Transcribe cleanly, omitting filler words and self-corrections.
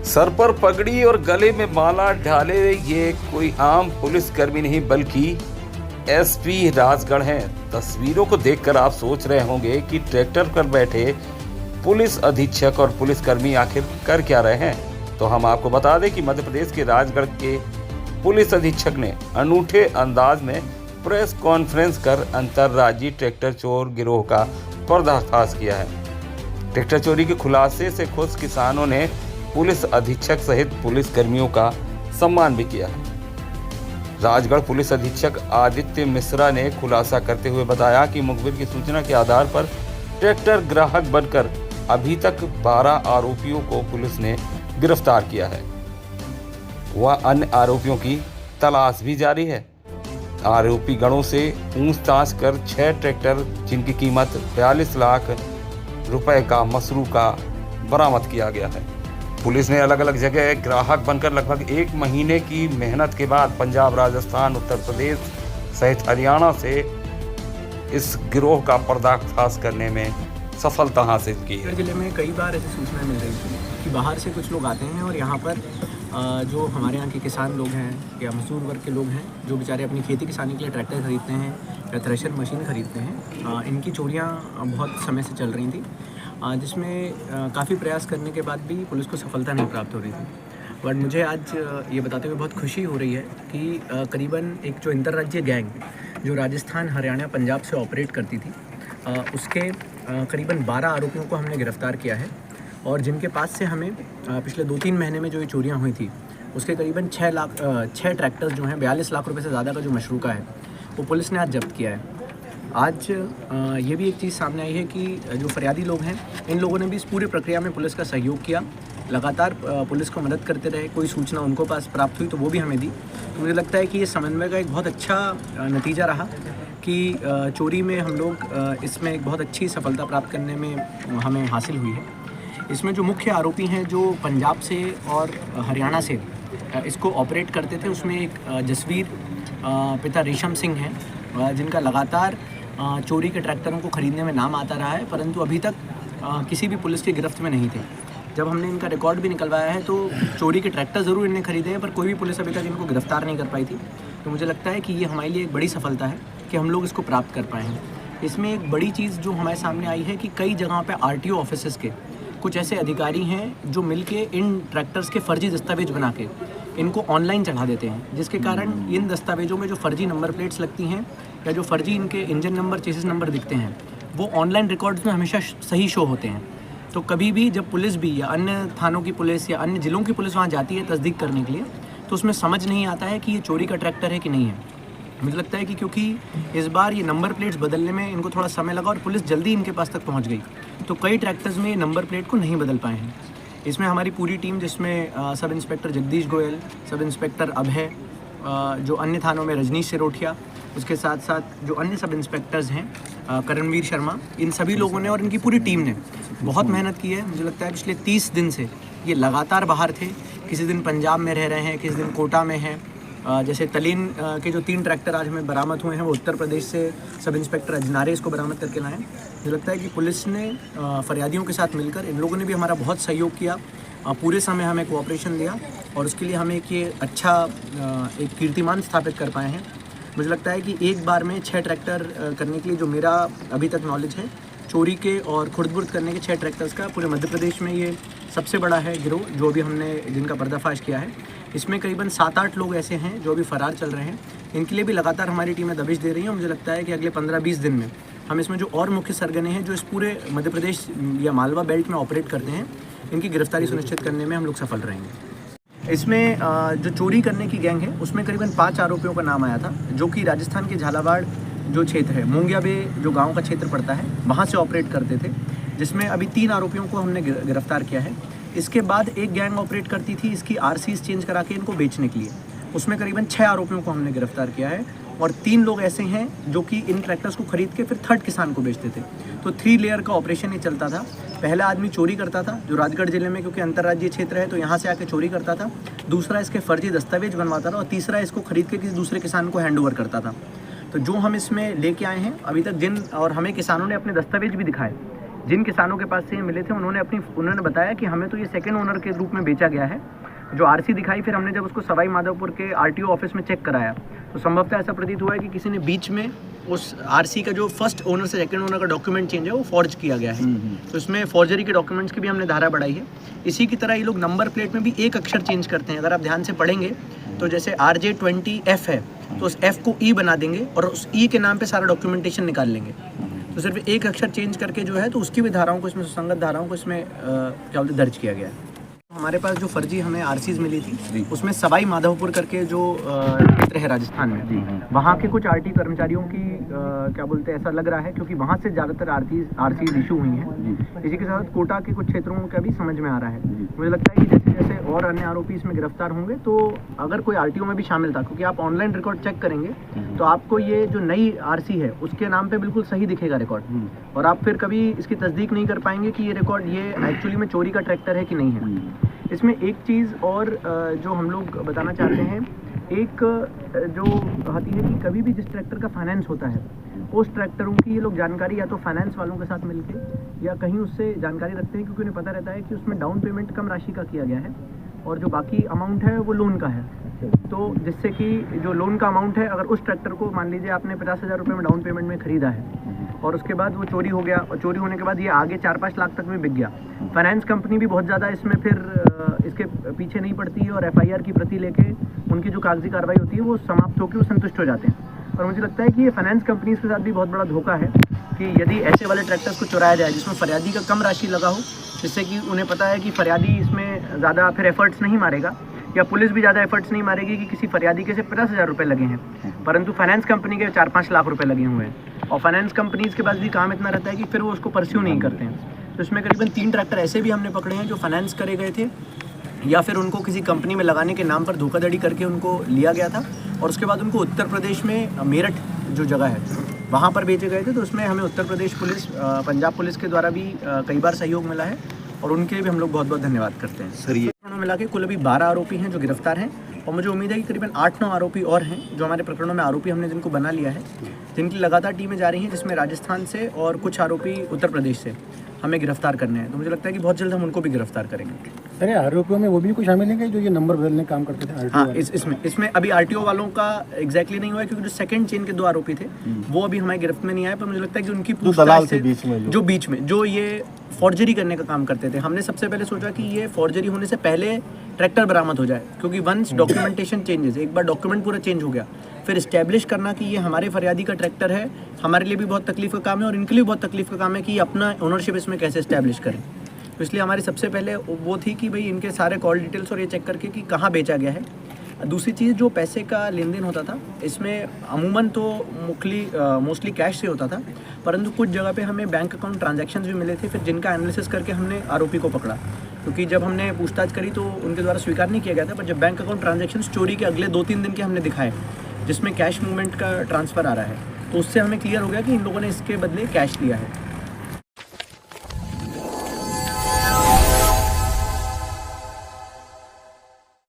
Sir पर पगड़ी और गले में माला ढाले ये कोई आम पुलिसकर्मी नहीं बल्कि एसपी राजगढ़ हैं। तस्वीरों को देखकर आप सोच रहे होंगे कि ट्रैक्टर पर बैठे पुलिस अधीक्षक और पुलिसकर्मी आखिर कर क्या रहे हैं। तो हम आपको बता दें कि मध्य प्रदेश के राजगढ़ के पुलिस अधीक्षक ने अनूठे अंदाज में प्रेस कॉन्फ्रेंस कर अंतर्राज्यीय ट्रैक्टर चोर गिरोह का पर्दाफाश किया है। ट्रैक्टर चोरी के खुलासे से खुश किसानों ने पुलिस अधीक्षक सहित पुलिस कर्मियों का सम्मान भी किया है। राजगढ़ पुलिस अधीक्षक आदित्य मिश्रा ने खुलासा करते हुए बताया कि मुखबिर की सूचना के आधार पर ट्रैक्टर ग्राहक बनकर अभी तक 12 आरोपियों को पुलिस ने गिरफ्तार किया है। वह अन्य आरोपियों की तलाश भी जारी है। आरोपी गणों से पूछताछ कर 6 ट्रैक्टर जिनकी कीमत 42 लाख रुपए का मसरूका बरामद किया गया है। पुलिस ने अलग अलग जगह ग्राहक बनकर लगभग 1 महीने की मेहनत के बाद पंजाब, राजस्थान, उत्तर प्रदेश सहित हरियाणा से इस गिरोह का पर्दाफाश करने में सफलता हासिल की है। जिले में कई बार ऐसी सूचनाएं मिल रही थी कि बाहर से कुछ लोग आते हैं और यहाँ पर जो हमारे यहाँ के किसान लोग हैं या मजदूर वर्ग के लोग हैं जो बेचारे अपनी खेती किसानी के लिए ट्रैक्टर खरीदते हैं या थ्रेशर मशीन खरीदते हैं, इनकी चोरियाँ बहुत समय से चल रही थी, जिसमें काफ़ी प्रयास करने के बाद भी पुलिस को सफलता नहीं प्राप्त हो रही थी। बट मुझे आज ये बताते हुए बहुत खुशी हो रही है कि करीबन एक जो अंतर्राज्यीय गैंग जो राजस्थान, हरियाणा, पंजाब से ऑपरेट करती थी, उसके करीबन 12 आरोपियों को हमने गिरफ्तार किया है और जिनके पास से हमें पिछले 2-3 महीने में जो ये चोरियाँ हुई थी उसके करीबन 6 ट्रैक्टर्स जो हैं 42 लाख रुपए से ज़्यादा का जो मशरूका है वो पुलिस ने आज जब्त किया है। आज ये भी एक चीज़ सामने आई है कि जो फरियादी लोग हैं इन लोगों ने भी इस पूरी प्रक्रिया में पुलिस का सहयोग किया, लगातार पुलिस को मदद करते रहे। कोई सूचना उनको पास प्राप्त हुई तो वो भी हमें दी। तो मुझे लगता है कि ये समन्वय का एक बहुत अच्छा नतीजा रहा कि चोरी में हम लोग इसमें एक बहुत अच्छी सफलता प्राप्त करने में हमें हासिल हुई है। इसमें जो मुख्य आरोपी हैं जो पंजाब से और हरियाणा से इसको ऑपरेट करते थे, उसमें एक जसवीर पिता रेशम सिंह हैं जिनका लगातार चोरी के ट्रैक्टरों को ख़रीदने में नाम आता रहा है, परंतु अभी तक किसी भी पुलिस की गिरफ्त में नहीं थे। जब हमने इनका रिकॉर्ड भी निकलवाया है तो चोरी के ट्रैक्टर ज़रूर इन्हें खरीदे हैं पर कोई भी पुलिस अभी तक इनको गिरफ्तार नहीं कर पाई थी। तो मुझे लगता है कि ये हमारे लिए एक बड़ी सफलता है कि हम लोग इसको प्राप्त कर पाए हैं। इसमें एक बड़ी चीज़ जो हमारे सामने आई है कि कई जगहों पर RTO ऑफिसेस के कुछ ऐसे अधिकारी हैं जो मिलके इन ट्रैक्टर्स के फर्जी दस्तावेज बना के इनको ऑनलाइन चढ़ा देते हैं, जिसके कारण इन दस्तावेजों में जो फर्जी नंबर प्लेट्स लगती हैं या जो फर्जी इनके इंजन नंबर, चेसिस नंबर दिखते हैं वो ऑनलाइन रिकॉर्ड्स में हमेशा सही शो होते हैं। तो कभी भी जब पुलिस भी या अन्य थानों की पुलिस या अन्य ज़िलों की पुलिस वहाँ जाती है तस्दीक करने के लिए तो उसमें समझ नहीं आता है कि ये चोरी का ट्रैक्टर है कि नहीं है। मुझे लगता है कि क्योंकि इस बार ये नंबर प्लेट्स बदलने में इनको थोड़ा समय लगा और पुलिस जल्दी इनके पास तक पहुंच गई, तो कई ट्रैक्टर्स में ये नंबर प्लेट को नहीं बदल पाए हैं। इसमें हमारी पूरी टीम जिसमें sub inspector Jagdish Goyal, sub inspector अभय, जो अन्य थानों में रजनीश सिरोठिया, उसके साथ साथ जो अन्य सब इंस्पेक्टर्स हैं करणवीर शर्मा, इन सभी लोगों ने और इनकी पूरी टीम ने बहुत मेहनत की है। मुझे लगता है पिछले 30 दिन से ये लगातार बाहर थे, किसी दिन पंजाब में रह रहे हैं, किसी दिन कोटा में हैं। जैसे तलीन के जो 3 ट्रैक्टर आज हमें बरामद हुए हैं वो उत्तर प्रदेश से सब इंस्पेक्टर अजनारे इसको बरामद करके लाए। मुझे लगता है कि पुलिस ने फरियादियों के साथ मिलकर इन लोगों ने भी हमारा बहुत सहयोग किया, पूरे समय हमें कोऑपरेशन दिया और उसके लिए हमें एक ये अच्छा एक कीर्तिमान स्थापित कर पाए हैं। मुझे लगता है कि एक बार में 6 ट्रैक्टर करने के लिए जो मेरा अभी तक नॉलेज है, चोरी के और खुर्द-बुर्द करने के 6 ट्रैक्टर्स का पूरे मध्य प्रदेश में ये सबसे बड़ा है गिरोह जो अभी हमने जिनका पर्दाफाश किया है। इसमें करीबन 7-8 लोग ऐसे हैं जो अभी फ़रार चल रहे हैं। इनके लिए भी लगातार हमारी टीमें दबिश दे रही हैं और मुझे लगता है कि अगले 15-20 दिन में हम इसमें जो और मुख्य सरगने हैं जो इस पूरे मध्य प्रदेश या मालवा बेल्ट में ऑपरेट करते हैं, इनकी गिरफ्तारी सुनिश्चित करने में हम लोग सफल रहेंगे। इसमें जो चोरी करने की गैंग है उसमें करीबन 5 आरोपियों का नाम आया था जो कि राजस्थान के झालावाड़ जो क्षेत्र है, मूंगिया बे जो गाँव का क्षेत्र पड़ता है, वहाँ से ऑपरेट करते थे, जिसमें अभी 3 आरोपियों को हमने गिरफ्तार किया है। इसके बाद एक गैंग ऑपरेट करती थी इसकी RCs चेंज करा के इनको बेचने के लिए, उसमें करीबन 6 आरोपियों को हमने गिरफ्तार किया है और 3 लोग ऐसे हैं जो कि इन ट्रैक्टर्स को खरीद के फिर थर्ड किसान को बेचते थे। तो 3 लेयर का ऑपरेशन ये चलता था। पहला आदमी चोरी करता था जो राजगढ़ जिले में, क्योंकि अंतर्राज्यीय क्षेत्र है तो यहाँ से आके चोरी करता था, दूसरा इसके फर्जी दस्तावेज बनवाता था और तीसरा इसको खरीद के किसी दूसरे किसान को हैंड ओवर करता था। तो जो हम इसमें लेके आए हैं अभी तक जिन, और हमें किसानों ने अपने दस्तावेज भी दिखाए जिन किसानों के पास से ये मिले थे उन्होंने बताया कि हमें तो ये सेकंड ओनर के रूप में बेचा गया है। जो आरसी दिखाई, फिर हमने जब उसको सवाई माधोपुर के आरटीओ ऑफिस में चेक कराया तो संभवतः ऐसा प्रतीत हुआ है कि किसी ने बीच में उस आरसी का जो फर्स्ट ओनर से सेकंड ओनर का डॉक्यूमेंट चेंज है वो फॉर्ज किया गया है। तो इसमें फॉर्जरी के डॉक्यूमेंट्स की भी हमने धारा बढ़ाई है। इसी की तरह ये लोग नंबर प्लेट में भी एक अक्षर चेंज करते हैं। अगर आप ध्यान से पढ़ेंगे तो जैसे RJ20F है तो उस F को E बना देंगे और उस E के नाम पे सारा डॉक्यूमेंटेशन निकाल लेंगे। तो सिर्फ एक अक्षर चेंज करके जो है तो उसकी भी धाराओं को इसमें सुसंगत धाराओं को इसमें क्या बोलते दर्ज किया गया है। हमारे पास जो फर्जी हमें आरसीज मिली थी उसमें सवाई माधोपुर करके जो क्षेत्र है राजस्थान में, वहाँ के कुछ आरटी कर्मचारियों की क्या बोलते हैं ऐसा लग रहा है, क्योंकि वहाँ से ज़्यादातर आरसीज इशू हुई हैं। इसी के साथ कोटा के कुछ क्षेत्रों का भी समझ में आ रहा है। मुझे लगता है कि जैसे जैसे और अन्य आरोपी इसमें गिरफ्तार होंगे तो अगर कोई आरटीओ में भी शामिल था, क्योंकि आप ऑनलाइन रिकॉर्ड चेक करेंगे तो आपको ये जो नई आरसी है उसके नाम पे बिल्कुल सही दिखेगा रिकॉर्ड, और आप फिर कभी इसकी तस्दीक नहीं कर पाएंगे कि ये रिकॉर्ड ये एक्चुअली में चोरी का ट्रैक्टर है कि नहीं है। इसमें एक चीज़ और जो हम लोग बताना चाहते हैं, एक जो आती है कि कभी भी जिस ट्रैक्टर का फाइनेंस होता है उस ट्रैक्टरों की ये लोग जानकारी या तो फाइनेंस वालों के साथ मिलके या कहीं उससे जानकारी रखते हैं, क्योंकि उन्हें पता रहता है कि उसमें डाउन पेमेंट कम राशि का किया गया है और जो बाकी अमाउंट है वो लोन का है। तो जिससे कि जो लोन का अमाउंट है, अगर उस ट्रैक्टर को मान लीजिए आपने 50,000 रुपये में डाउन पेमेंट में ख़रीदा है और उसके बाद वो चोरी हो गया और चोरी होने के बाद ये आगे 4-5 लाख तक में बिक गया, फाइनेंस कंपनी भी बहुत ज़्यादा इसमें फिर इसके पीछे नहीं पड़ती है और FIR की प्रति लेके उनकी जो कागजी कार्रवाई होती है वो समाप्त होकर वो संतुष्ट हो जाते हैं। और मुझे लगता है कि ये फाइनेंस कंपनीज के साथ भी बहुत बड़ा धोखा है कि यदि ऐसे वाले ट्रैक्टर्स को चुराया जाए जिसमें फरियादी का कम राशि लगा हो, जिससे कि उन्हें पता है कि फरियादी इसमें ज़्यादा फिर एफर्ट्स नहीं मारेगा या पुलिस भी ज़्यादा एफर्ट्स नहीं मारेगी कि किसी फरियादी के से 50,000 रुपये लगे हैं, परंतु फाइनेंस कंपनी के 4-5 लाख रुपए लगे हुए हैं। और फाइनेंस कंपनीज के पास भी काम इतना रहता है कि फिर वो उसको परस्यू नहीं करते हैं। तो इसमें करीबन 3 ट्रैक्टर ऐसे भी हमने पकड़े हैं जो फाइनेंस करे गए थे या फिर उनको किसी कंपनी में लगाने के नाम पर धोखाधड़ी करके उनको लिया गया था और उसके बाद उनको उत्तर प्रदेश में मेरठ जो जगह है वहाँ पर बेचे गए थे। तो उसमें हमें उत्तर प्रदेश पुलिस, पंजाब पुलिस के द्वारा भी कई बार सहयोग मिला है और उनके लिए भी हम लोग बहुत बहुत धन्यवाद करते हैं। सर, ये प्रकरणों मिला के कुल अभी 12 आरोपी हैं जो गिरफ्तार हैं और मुझे उम्मीद है कि करीबन 8-9 आरोपी और हैं जो हमारे प्रकरणों में आरोपी हमने जिनको बना लिया है, जिनकी लगातार टीमें जा रही हैं, जिसमें राजस्थान से और कुछ आरोपी उत्तर प्रदेश से हमें गिरफ्तार करने हैं। तो मुझे लगता है कि बहुत जल्द हम उनको भी गिरफ्तार करेंगे। अरे आरोपियों में वो भी कुछ शामिल हैं जो ये नंबर बदलने का काम करते थे? हाँ, इसमें अभी आरटीओ वालों का एग्जैक्टली नहीं हुआ है, क्योंकि जो सेकंड चेन के 2 आरोपी थे वो अभी हमारे गिरफ्त में नहीं आए। पर मुझे लगता है कि उनकी पूछताछ से बीच में जो ये फॉर्जरी करने का काम करते थे, हमने सबसे पहले सोचा कि ये फॉर्जरी होने से पहले ट्रैक्टर बरामद हो जाए, क्योंकि वंस डॉक्यूमेंटेशन चेंजेस, एक बार डॉक्यूमेंट पूरा चेंज हो गया, फिर इस्टेब्लिश करना कि ये हमारे फरियादी का ट्रैक्टर है, हमारे लिए भी बहुत तकलीफ का काम है और इनके लिए बहुत तकलीफ का काम है कि अपना ओनरशिप इसमें कैसे इस्टेब्लिश करें। तो इसलिए हमारी सबसे पहले वो थी कि भाई इनके सारे कॉल डिटेल्स और ये चेक करके कि कहाँ बेचा गया है। दूसरी चीज़, जो पैसे का लेन देन होता था इसमें अमूमन तो मोस्टली कैश से होता था, परंतु कुछ जगह पे हमें बैंक अकाउंट ट्रांजैक्शंस भी मिले थे, फिर जिनका एनालिसिस करके हमने आरोपी को पकड़ा। क्योंकि जब हमने पूछताछ करी तो उनके द्वारा स्वीकार नहीं किया गया था, पर जब बैंक अकाउंट ट्रांजैक्शंस चोरी के अगले 2-3 दिन के हमने दिखाए जिसमें कैश मूवमेंट का ट्रांसफ़र आ रहा है, तो उससे हमें क्लियर हो गया कि इन लोगों ने इसके बदले कैश लिया है।